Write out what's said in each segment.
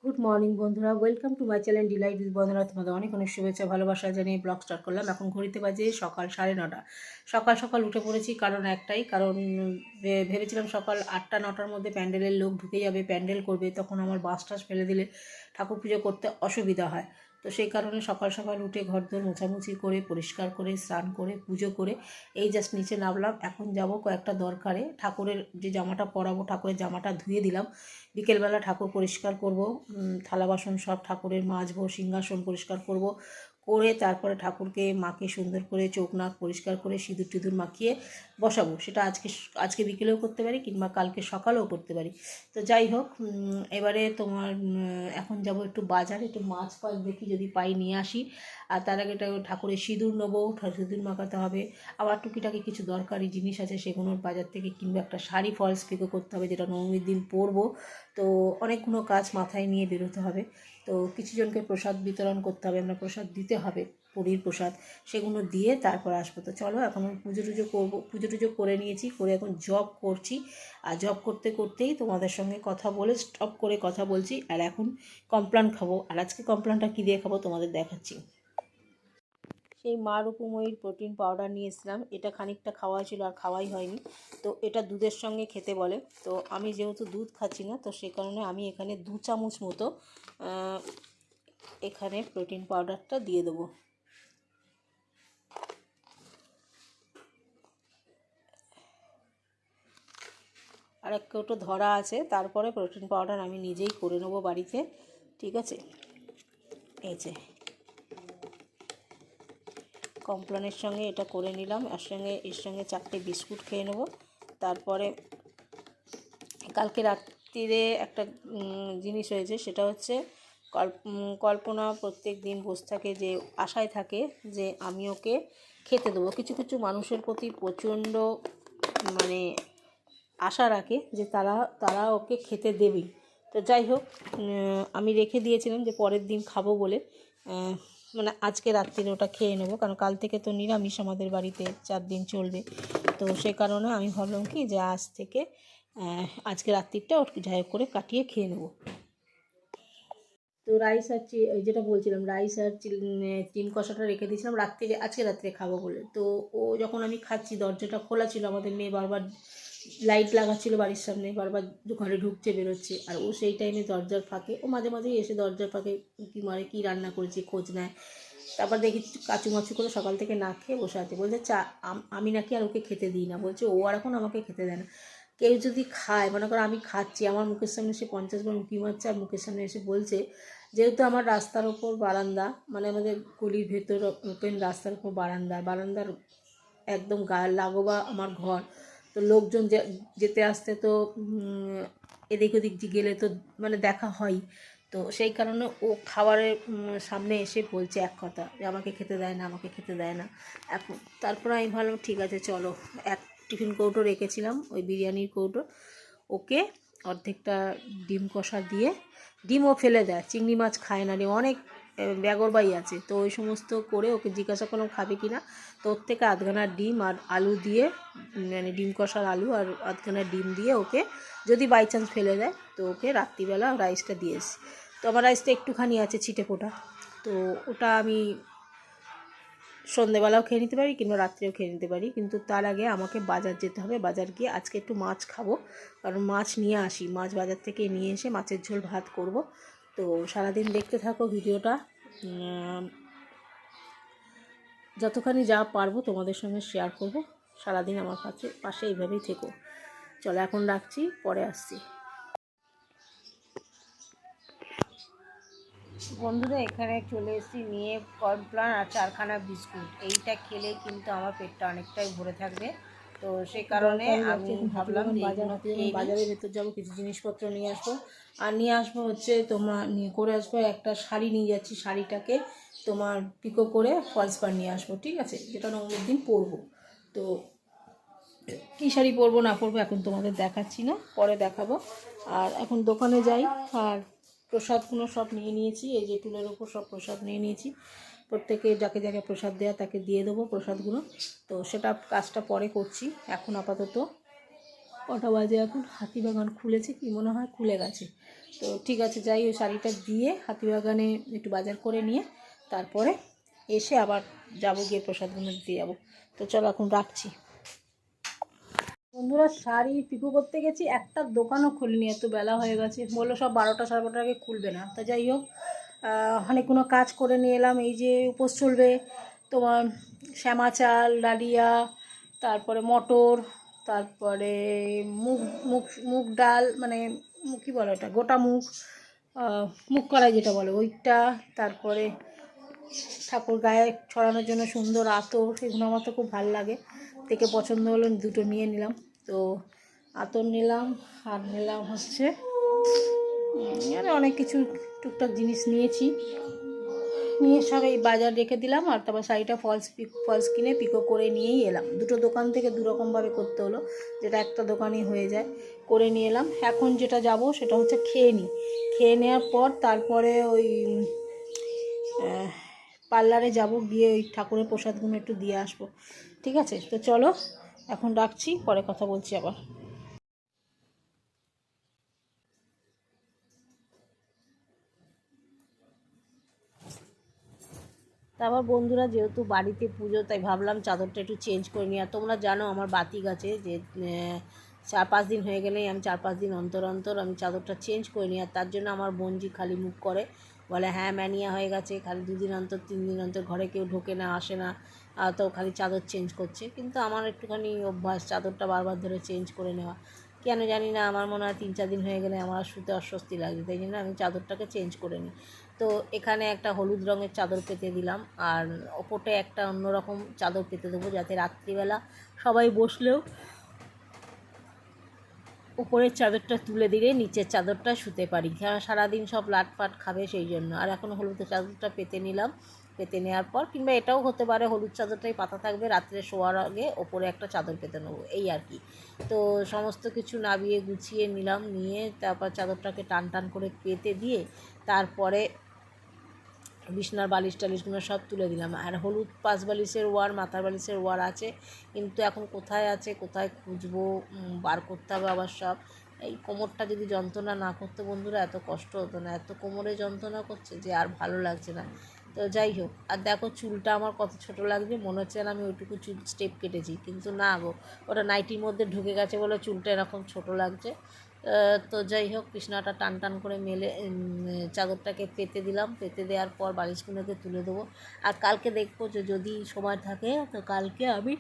Good morning বন্ধুরা, welcome to my channel delight with বন্ধুরা। তোমাদের অনেক অনেক শুভেচ্ছা ভালোবাসা জানিয়ে ব্লগ স্টার্ট করলাম। এখন ঘড়িতে বাজে সকাল 9:30। সকাল সকাল উঠে পড়েছি, কারণ একটাই কারণ, ভেবেছিলাম সকাল 8টা-9টার মধ্যে প্যান্ডেলের লোক ঢুকে যাবে, প্যান্ডেল করবে, তখন আমার বাস টাস ফেলে দিলে ঠাকুর পুজো করতে অসুবিধা হয়। তো সেই কারণে সকাল সকাল উঠে ঘরদোর মোছামুছি করে, পরিষ্কার করে, স্নান করে, পুজো করে এই জাস্ট নিচে নামলাম। এখন যাব কয়েকটা দরকারে। ঠাকুরের যে জামাটা পরাবো, ঠাকুরের জামাটা ধুয়ে দিলাম। বিকেলবেলা ঠাকুর পরিষ্কার করব, থালা বাসন সব ঠাকুরের মাজবো, সিংহাসন পরিষ্কার করব, করে তারপরে ঠাকুরকে মাকে সুন্দর করে চোখ নাক পরিষ্কার করে সিঁদুর টিঁদুর মাখিয়ে বসাবো। সেটা আজকে বিকেলেও করতে পারি, কিংবা কালকে সকালেও করতে পারি। তো যাই হোক, এবারে তোমার এখন যাব একটু বাজারে, একটু মাছ ফাছ দেখি যদি পাই নিয়ে আসি। আর তার আগে ঠাকুরের সিঁদুর নেবো, সিঁদুর মাখাতে হবে। আবার টুকিটাকি কিছু দরকারি জিনিস আছে, সেগুলোর বাজার থেকে কিনবো। একটা শাড়ি ফলস পিকো করতে হবে, যেটা নবমীর দিন পরবো। তো অনেকগুলো কাজ মাথায় নিয়ে বেরোতে হবে। তো কিছু জনকে প্রসাদ বিতরণ করতে হবে, আমরা প্রসাদ দিতে হবে, পুরীর প্রসাদ, সেগুলো দিয়ে তারপর আসবো। তো চলো, এখন পুজো টুজো করবো, পুজো টুজো করে নিয়েছি, করে এখন জব করছি। আর জব করতে করতেই তোমাদের সঙ্গে কথা বলে স্টপ করে কথা বলছি। আর এখন কমপ্লান খাবো। আর আজকে কমপ্লানটা কী দিয়ে খাবো তোমাদের দেখাচ্ছি। সেই মা রূপময়ীর প্রোটিন পাউডার নিয়ে এসেছিলাম, এটা খানিকটা খাওয়া ছিল আর খাওয়াই হয়নি। তো এটা দুধের সঙ্গে খেতে বলে। তো আমি যেহেতু দুধ খাচ্ছি না, তো সে কারণে আমি এখানে 2 চামচ মতো এখানে প্রোটিন পাউডারটা দিয়ে দেবো। আর এক কৌটো ধরা আছে, তারপরে প্রোটিন পাউডার আমি নিজেই করে নেবো বাড়িতে, ঠিক আছে। এই যে কমপ্লানের সঙ্গে এটা করে নিলাম, এর সঙ্গে 4টে বিস্কুট খেয়ে নেবো। তারপরে কালকে রাত্রিরে একটা জিনিস হয়েছে, সেটা হচ্ছে কল্পনা প্রত্যেক দিন বসে থাকে, যে আশায় থাকে যে আমি ওকে খেতে দেবো। কিছু কিছু মানুষের প্রতি প্রচণ্ড মানে আশা রাখে যে তারা ওকে খেতে দেবেই। তো যাই হোক, আমি রেখে দিয়েছিলাম যে পরের দিন খাবো বলে, মানে আজকে রাত্রিরে ওটা খেয়ে নেবো, কারণ কাল থেকে তো নিরামিষ আমাদের বাড়িতে 4 দিন চলবে। তো সে কারণে আমি ভাবলাম কি যে আজ থেকে আজকে রাত্রিটা ওর যাই হোক করে কাটিয়ে খেয়ে নেবো। তো রাইস আর যেটা বলছিলাম, রাইস আর চিন কষাটা রেখে দিয়েছিলাম রাত্রিরে, আজকে রাত্রে খাবো বলে। তো ও যখন আমি খাচ্ছি, দরজাটা খোলা ছিল, আমাদের মেয়ে বারবার লাইট লাগাচ্ছিল বাড়ির সামনে, বারবার ঘরে ঢুকছে বেরোচ্ছে। আর ও সেই টাইমে দরজার ফাঁকে, ও মাঝে মাঝেই এসে দরজার ফাঁকে উঁকি মারে, কী রান্না করেছি খোঁজ নেয়। তারপর দেখি কাচুমাচু করে সকাল থেকে না খেয়ে বসে আছে, বলছে আমি নাকি আর ওকে খেতে দিই না, বলছে ও আর এখন আমাকে খেতে দেয় না। কেউ যদি খায়, মনে করো আমি খাচ্ছি, আমার মুখের সামনে এসে 50 বার উঁকি মারছে, আর মুখের সামনে এসে বলছে, যেহেতু আমার রাস্তার ওপর বারান্দা, মানে আমাদের গলির ভেতর ওপেন রাস্তার ওপর বারান্দার একদম গায়ে লাগোবা আমার ঘর। তো লোকজন যেতে আসতে তো এদিক ওদিক গেলে তো মানে দেখা হয়। তো সেই কারণে ও খাবারের সামনে এসে বলছে এক কথা, যে আমাকে খেতে দেয় না, আমাকে খেতে দেয় না। এখন তারপরে আমি ভাবলাম ঠিক আছে চলো, এক টিফিন কৌটো রেখেছিলাম, ওই বিরিয়ানির কৌটো, ওকে অর্ধেকটা ডিম কষা দিয়ে, ডিমও ফেলে দেয়, চিংড়ি মাছ খায় না রে, অনেক বেগরবাই আছে। তো ওই সমস্ত করে ওকে জিজ্ঞাসা করলাম খাবে কি না। তো ওর থেকে আধখানা ডিম আর আলু দিয়ে, মানে ডিম কষার আলু আর আধখানা ডিম দিয়ে ওকে, যদি বাই চান্স ফেলে দেয় তো ওকে রাত্রিবেলা রাইসটা দিয়ে এসি। তো আমার রাইসটা একটুখানি আছে ছিটে ফোটা, তো ওটা আমি সন্ধেবেলাও খেয়ে নিতে পারি, কিংবা রাত্রেও খেয়ে নিতে পারি। কিন্তু তার আগে আমাকে বাজার যেতে হবে, বাজার গিয়ে আজকে একটু মাছ খাবো, কারণ মাছ নিয়ে আসি, মাছ বাজার থেকে নিয়ে এসে মাছের ঝোল ভাত করব। তো সারাদিন দেখতে থাকো ভিডিওটা, যতখানি যা পারবো তোমাদের সঙ্গে শেয়ার করব। সারাদিন আমার পাশে এইভাবেই থেকো। চলো এখন রাখছি, পরে আসছি। বন্ধুরা, এখানে চলে এসেছি নিয়ে কর্নফ্লাওয়ার আর 4খানা বিস্কুট। এইটা খেলে কিন্তু আমার পেটটা অনেকটাই ভরে থাকবে। তো সেই কারণে আমি ভাবলাম যে বাজারের ভেতর যাবো, কিছু জিনিসপত্র নিয়ে আসবো। আর নিয়ে আসবো হচ্ছে তোমার নিয়ে করে আসবো, একটা শাড়ি নিয়ে যাচ্ছি, শাড়িটাকে তোমার পিকো করে ফলস পাড় নিয়ে আসবো, ঠিক আছে, যেটা নবমীর দিন পরবো। তো কী শাড়ি পরবো না পরবো এখন তোমাদের দেখাচ্ছি না, পরে দেখাবো। আর এখন দোকানে যাই। আর প্রসাদগুলো সব নিয়ে নিয়েছি, এই যে টুলের ওপর সব প্রসাদ নিয়ে নিয়েছি, প্রত্যেকে যাকে যাকে প্রসাদ দেওয়া তাকে দিয়ে দেবো প্রসাদগুলো। তো সেটা কাজটা পরে করছি, এখন আপাতত কটা বাজে এখন, হাতিবাগান খুলেছে কি মনে হয়, খুলে গেছে। তো ঠিক আছে, যাই ওই শাড়িটা দিয়ে হাতিবাগানে একটু বাজার করে নিয়ে তারপরে এসে আবার যাবো, গিয়ে প্রসাদগুলো দিতে যাবো। তো চলো এখন রাখছি। বন্ধুরা, শাড়ি পিকো করতে গেছি, একটা দোকানও খুলিনি, এত বেলা হয়ে গেছে। বললো সব 12টা সাড়ে 12টার আগে খুলবে না। তা যাই হোক, অনেকগুলো কাজ করে নিয়ে এলাম। এই যে উপোস চলবে তোমার, শ্যামা চাল, ডালিয়া, তারপরে মটর, তারপরে মুগ মুগ মুগ ডাল, মানে কী বলে ওটা, গোটা মুগ, মুগ কড়াই যেটা বলে ওইটা, তারপরে ঠাকুর গায়ে ছড়ানোর জন্য সুন্দর আতর, এগুলো আমার তো খুব ভালো লাগে, দেখে পছন্দ হলো, দুটো নিয়ে নিলাম। তো আতর নিলাম, আর নিলাম হচ্ছে আর অনেক কিছু টুকটাক জিনিস নিয়েছি, নিয়ে সব এই বাজার রেখে দিলাম। আর তারপর শাড়িটা ফলস কিনে পিকো করে নিয়েই এলাম। দুটো দোকান থেকে দুরকমভাবে করতে হলো, যেটা একটা দোকানেই হয়ে যায়, করে নিয়ে এলাম। এখন যেটা যাব সেটা হচ্ছে খেয়ে নিই, খেয়ে নেওয়ার পর তারপরে ওই পার্লারে যাব, গিয়ে ওই ঠাকুরের প্রসাদগুলো একটু দিয়ে আসবো। ঠিক আছে, তো চলো এখন রাখছি, পরে কথা বলছি আবার। তারপর বন্ধুরা, যেহেতু বাড়িতে পুজো, তাই ভাবলাম চাদরটা একটু চেঞ্জ করে নিই। আর তোমরা জানো আমার বাতিক আছে, যে 4-5 দিন হয়ে গেলেই আমি 4-5 দিন অন্তর অন্তর আমি চাদরটা চেঞ্জ করে নিই। আর তার জন্য আমার বোনজি খালি মুখ করে, বলে হ্যাঁ ম্যানিয়া হয়ে গেছে, খালি 2 দিন অন্তর 3 দিন অন্তর ঘরে কেউ ঢোকে না, আসে না, তো খালি চাদর চেঞ্জ করছে। কিন্তু আমার একটুখানি অভ্যাস চাদরটা বারবার ধরে চেঞ্জ করে নেওয়া, কেন জানি না, আমার মনে হয় 3-4 দিন হয়ে গেলে আমার শুতে অস্বস্তি লাগে, তাই জন্য আমি চাদরটাকে চেঞ্জ করে নিই। তো এখানে একটা হলুদ রঙের চাদর পেতে দিলাম, আর ওপরে একটা অন্যরকম চাদর পেতে দেবো, যাতে রাত্রিবেলা সবাই বসলেও উপরের চাদরটা তুলে দিলে নিচের চাদরটা শুতে পারি, কারণ সারাদিন সব লাটপাট খাবে, সেই জন্য। আর এখন হলুদ চাদরটা পেতে নিলাম, পেতে নেওয়ার পর, কিংবা এটাও হতে পারে হলুদ চাদরটাই পাতা থাকবে, রাত্রে শোয়ার আগে ওপরে একটা চাদর পেতে নেবো, এই আর কি। তো সমস্ত কিছু নাবিয়ে গুছিয়ে নিলাম, নিয়ে তারপর চাদরটাকে টান টান করে পেতে দিয়ে তারপরে বিছনার বালিশ টালিশগুলো সব তুলে দিলাম। আর হলুদ 5 বালিশের ওয়ার, মাথার বালিশের ওয়ার আছে, কিন্তু এখন কোথায় আছে, কোথায় খুঁজবো, বার করতে হবে আবার সব। এই কোমরটা যদি যন্ত্রণা না করতো বন্ধুরা, এত কষ্ট হতো না, এত কোমরে যন্ত্রণা করছে যে আর ভালো লাগছে না। তো যাই হোক, আর দেখো চুলটা আমার কত ছোট লাগছে, মনে হচ্ছে না আমি ওইটুকু চুল স্টেপ কেটেছি, কিন্তু না গো, ওটা নাইটির মধ্যে ঢুকে গেছে বলে চুলটা এরকম ছোট লাগছে। তো যাই হোক, বিছনাটা টান টান করে মেলে চাদরটাকে পেতে দিলাম, পেতে দেওয়ার পর বালিশগুলোকে তুলে দেবো। আর কালকে দেখবো যে যদি সময় থাকে, তো কালকে আমি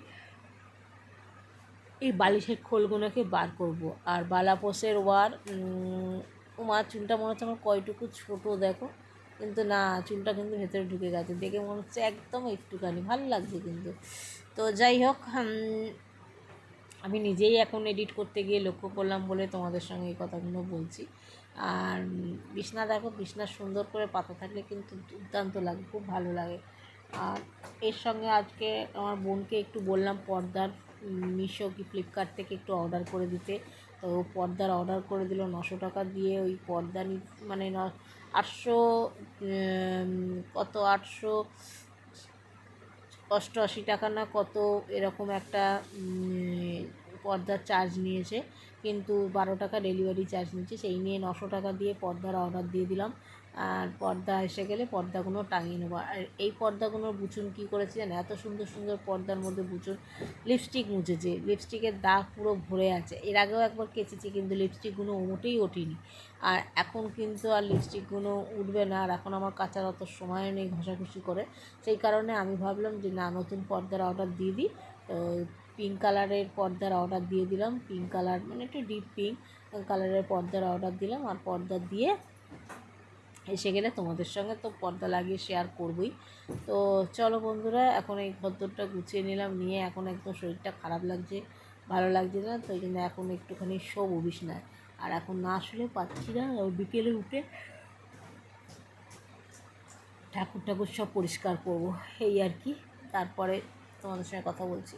এই বালিশের খোলগুলোকে বার করব। আর বালাপোষের ওয়ার, মার চুলটা মনে হচ্ছে আমার কয়টুকু ছোটো দেখো, কিন্তু না, চুলটা কিন্তু ভেতরে ঢুকে গেছে, দেখে মনে হচ্ছে একদম একটুখানি, ভালো লাগছে কিন্তু। তো যাই হোক, আমি নিজেই এখন এডিট করতে গিয়ে লক্ষ্য করলাম বলে তোমাদের সঙ্গে এই কথাগুলো বলছি। আর বিছনা দেখো, বিছনা সুন্দর করে পাতা থাকলে কিন্তু দুর্দান্ত লাগে, খুব ভালো লাগে। আর এর সঙ্গে আজকে আমার বোনকে একটু বললাম পর্দার মিশো কি ফ্লিপকার্ট থেকে একটু অর্ডার করে দিতে। তো পর্দার অর্ডার করে দিল 900 টাকা দিয়ে। ওই পর্দা মানে 800 কত 888 টাকা না কত এরকম একটা পর্দার চার্জ নিয়েছে, কিন্তু 12 টাকা ডেলিভারি চার্জ নিয়েছে, সেই নিয়ে 900 টাকা দিয়ে পর্দার অর্ডার দিয়ে দিলাম। আর পর্দা এসে গেলে পর্দাগুলো টাঙিয়ে নেবো। আর এই পর্দাগুলোর বুচুন কী করেছে জানো, এত সুন্দর সুন্দর পর্দার মধ্যে বুচুন লিপস্টিক মুছেছে, লিপস্টিকের দাগ পুরো ভরে আছে। এর আগেও একবার কেচেছি, কিন্তু লিপস্টিকগুলো মোটেই ওঠেনি। আর এখন কিন্তু আর লিপস্টিকগুলো উঠবে না, আর এখন আমার কাচার অত সময় নেই ঘষাঘষি করে, সেই কারণে আমি ভাবলাম যে না, নতুন পর্দার অর্ডার দিয়ে দিই। পিঙ্ক কালারের পর্দার অর্ডার দিয়ে দিলাম, পিঙ্ক কালার মানে একটু ডিপ পিঙ্ক কালারের পর্দার অর্ডার দিলাম। আর পর্দা দিয়ে এসে গেলে তোমাদের সঙ্গে তো পর্দা লাগিয়ে শেয়ার করবই। তো চলো বন্ধুরা, এখন এই ঘরদোরটা গুছিয়ে নিলাম, নিয়ে এখন একদম শরীরটা খারাপ লাগছে, ভালো লাগছে না, তো এই জন্য এখন একটুখানি শোবো বিছানায়। আর এখন না শুলে পাচ্ছি না, বিকেলে উঠে ঠাকুর সব পরিষ্কার করব, এই আর কি। তারপরে তোমাদের সঙ্গে কথা বলছি।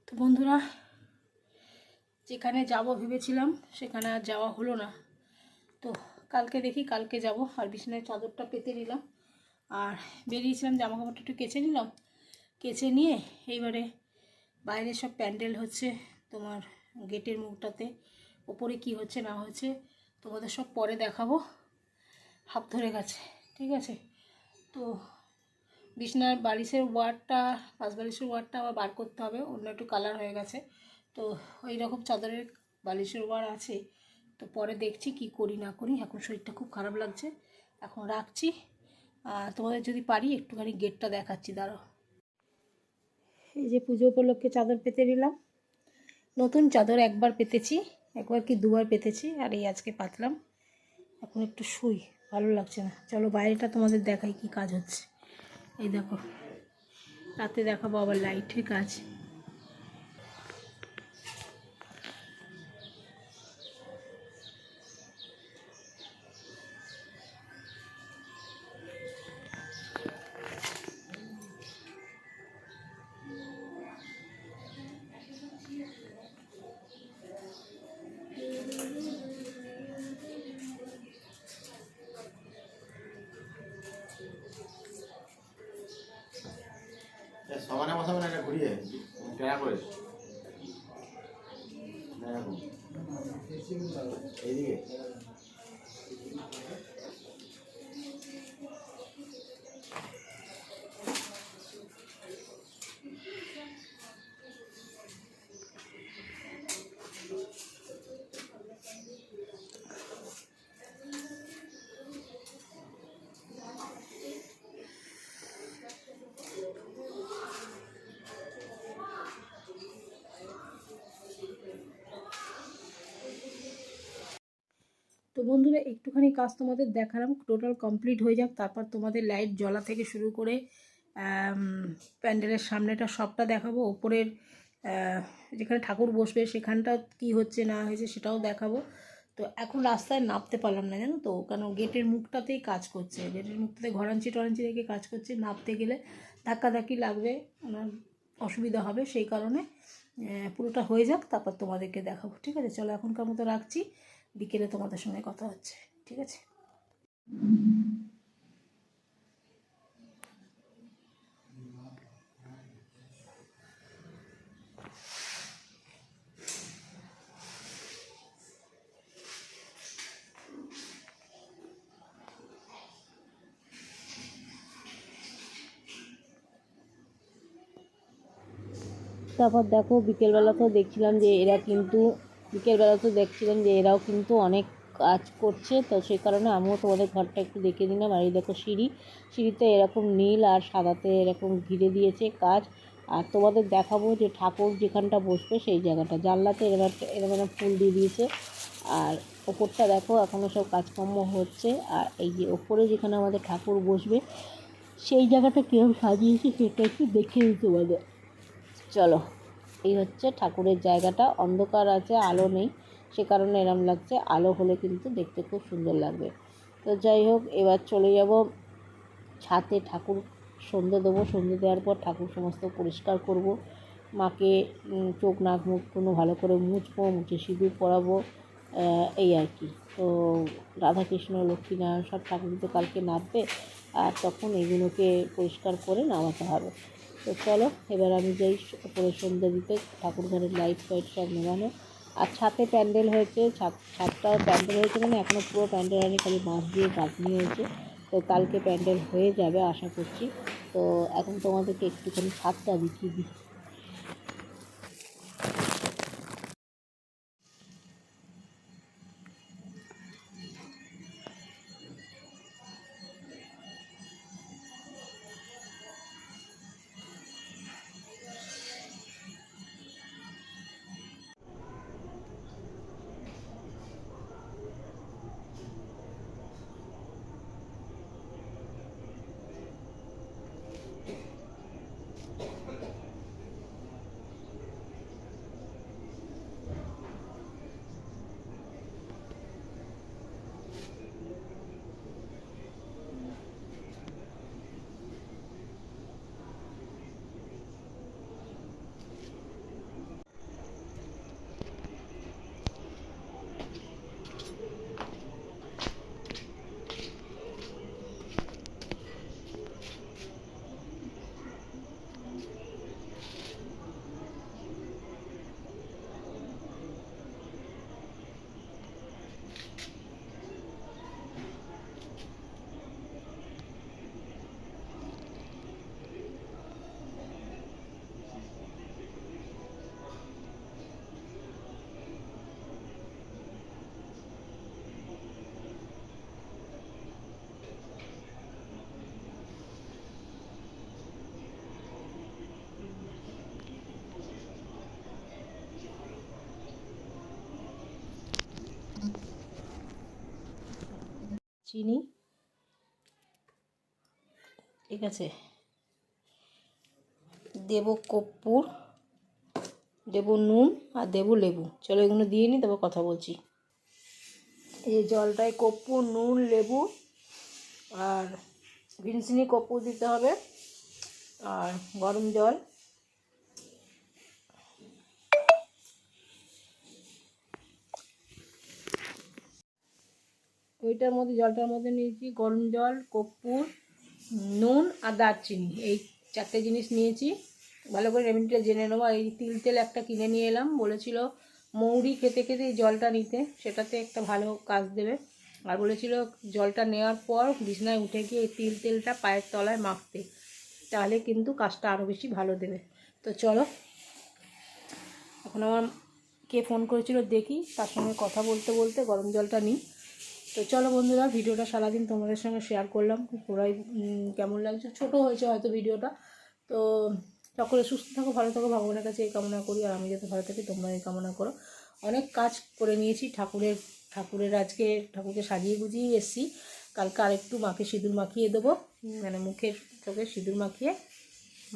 তো বন্ধুরা, যেখানে যাব ভেবেছিলাম সেখানে আর যাওয়া হলো না, তো কালকে দেখি, কালকে যাব। আর বিছানায় চাদরটা পেতে নিলাম, আর বেরিয়েছিলাম, জামা কাপড়টা একটু কেচে নিলাম, কেচে নিয়ে এইবারে বাইরে সব প্যান্ডেল হচ্ছে তোমার গেটের মুখটাতে। ওপরে কি হচ্ছে না হচ্ছে তোমাদের সব পরে দেখাবো। হাফ ধরে গেছে, ঠিক আছে। তো বিছনার বালিশের ওয়ারটা, পাঁচ বালিশের ওয়ারটা আবার বার করতে হবে, অন্য একটু কালার হয়ে গেছে। তো ওই রকম চাদরের বালিশের ওয়ার আছে, তো পরে দেখছি কি করি না করি। এখন শরীরটা খুব খারাপ লাগছে, এখন রাখছি। তোমাদের যদি পারি একটুখানি গেটটা দেখাচ্ছি, দাঁড়াও। এই যে পুজো উপলক্ষে চাদর পেতে নিলাম। নতুন চাদর একবার পেতেছি, একবার কি দুবার পেতেছি, আর এই আজকে পাতলাম। এখন একটু শুই, ভালো লাগছে না। চলো বাইরেটা তোমাদের দেখাই কি কাজ হচ্ছে। এই দেখো, রাতে দেখাবো আবার লাইটের কাজ। সমানে বসাবে না, এটা ঘুরিয়ে টেরা করে এইদিকে। তো বন্ধুরা একটুখানি কাজ তোমাদের দেখালাম, টোটাল কমপ্লিট হয়ে যাক, তারপর তোমাদের লাইট জ্বলা থেকে শুরু করে প্যান্ডেলের সামনেটা সবটা দেখাবো। ওপরের যেখানে ঠাকুর বসবে সেখানটা কি হচ্ছে না হয়েছে সেটাও দেখাবো। তো এখন রাস্তায় নামতে পারলাম না, জানো তো, কেন গেটের মুখটাতেই কাজ করছে, গেটের মুখটাতে ঘরাঞ্চি টরাঞ্চি রেখে কাজ করছে। নামতে গেলে ধাক্কাধাক্কি লাগবে, অসুবিধা হবে, সেই কারণে পুরোটা হয়ে যাক তারপর তোমাদেরকে দেখাবো, ঠিক আছে। চলো এখনকার মতো রাখছি, বিকেলে তোমাদের সঙ্গে কথা হচ্ছে, ঠিক আছে। তারপর দেখো বিকেলবেলাতেও দেখছিলাম যে এরাও কিন্তু অনেক কাজ করছে। তো সেই কারণে আমিও তোমাদের ঘরটা একটু দেখে দিলাম। আর এই দেখো সিঁড়িতে এরকম নীল আর সাদাতে এরকম ঘিরে দিয়েছে কাজ। আর তোমাদের দেখাবো যে ঠাকুর যেখানটা বসবে সেই জায়গাটা, জানলাতে এরকম ফুল দিয়ে দিয়েছে। আর ওপরটা দেখো এখনও সব কাজকর্ম হচ্ছে। আর এই যে ওপরে যেখানে আমাদের ঠাকুর বসবে সেই জায়গাটা কীরকম সাজিয়েছে সেটা একটু দেখিয়ে দিতে পারে। চলো, এই হচ্ছে ঠাকুরের জায়গাটা, অন্ধকার আছে, আলো নেই, সে কারণে এরম লাগছে। আলো হলে কিন্তু দেখতে খুব সুন্দর লাগবে। তো যাই হোক, এবার চলে যাব ছাদে, ঠাকুর সন্ধে দেবো। সন্ধে দেওয়ার পর ঠাকুর সমস্ত পরিষ্কার করব, মাকে চোখ নাক মুখ কোনো ভালো করে মুছবো, মুছে সিঁদুর পরাবো, এই আর কি। তো রাধাকৃষ্ণ লক্ষ্মীনারায়ণ সব ঠাকুর তো কালকে নামবে, আর তখন এগুলোকে পরিষ্কার করে নামাতে হবে। তো চলো এবার আমি যাই উপরে সন্ধ্যে দিতে, ঠাকুর ঘরের লাইট ফাইট সব নেবানো। আর ছাদে প্যান্ডেল হয়েছে, ছাদটাও প্যান্ডেল হয়েছে, মানে এখনও পুরো প্যান্ডেল হয়নি, খালি বাঁশ দিয়ে গাঁথনি হয়েছে। তো কালকে প্যান্ডেল হয়ে যাবে আশা করছি। তো এখন তোমাদেরকে একটুখানি ছাদটা দেখিয়ে দিই। চিনি, ঠিক আছে, দেব কর্পূর, দেব নুন আর দেব লেবু। চলো এগুলো দিয়ে নিই, তারপর কথা বলছি। এই জলটায় কর্পূর, নুন, লেবু আর ভিনসিনি কর্পূর দিতে হবে, আর গরম জল, ওইটার মধ্যে জলটার মধ্যে নিয়েছি গরম জল, কর্পূর, নুন আর দারচিনি, এই 4টে জিনিস নিয়েছি। ভালো করে রেমেডিটা জেনে নেবো। এই তিল তেল একটা কিনে নিয়ে এলাম, বলেছিল মৌরি খেতে খেতে এই জলটা নিতে, সেটাতে একটা ভালো কাজ দেবে। আর বলেছিল জলটা নেওয়ার পর বিছনায় উঠে গিয়ে এই তিল তেলটা পায়ের তলায় মাখতে, তাহলে কিন্তু কাজটা আরও বেশি ভালো দেবে। তো চলো, এখন আমার কে ফোন করেছিল দেখি, তার সঙ্গে কথা বলতে বলতে গরম জলটা নিই। তো চলো বন্ধুরা, ভিডিওটা সারাদিন তোমাদের সঙ্গে শেয়ার করলাম। তোমরাই কেমন লাগছে, ছোটো হয়েছে হয়তো ভিডিওটা। তো সকলে সুস্থ থাকো, ভালো থাকো, ভগবানের কাছে এই কামনা করি। আর আমি যাতে ভালো থাকি, তোমরা এই কামনা করো। অনেক কাজ করে নিয়েছি, ঠাকুরের আজকে ঠাকুরকে সাজিয়ে গুজিয়ে এসেছি। কালকে আরেকটু মাকে সিঁদুর মাখিয়ে দেবো, মানে মুখের চোখে সিঁদুর মাখিয়ে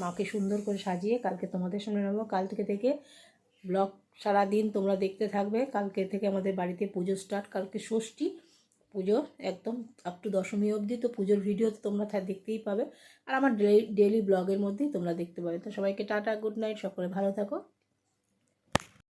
মাকে সুন্দর করে সাজিয়ে কালকে তোমাদের সামনে নেবো। কাল থেকে ব্লগ সারাদিন তোমরা দেখতে থাকবে। কালকে থেকে আমাদের বাড়িতে পুজো স্টার্ট, কালকে ষষ্ঠী পুজো একদম আপ টু দশমী অবধি। তো পুজোর ভিডিও তো তোমরা দেখতেই পাবে, আর আমার ডেইলি ব্লগের মধ্যেই তোমরা দেখতে পাবে। তো সবাইকে টাটা, গুড নাইট, সকলে ভালো থাকো।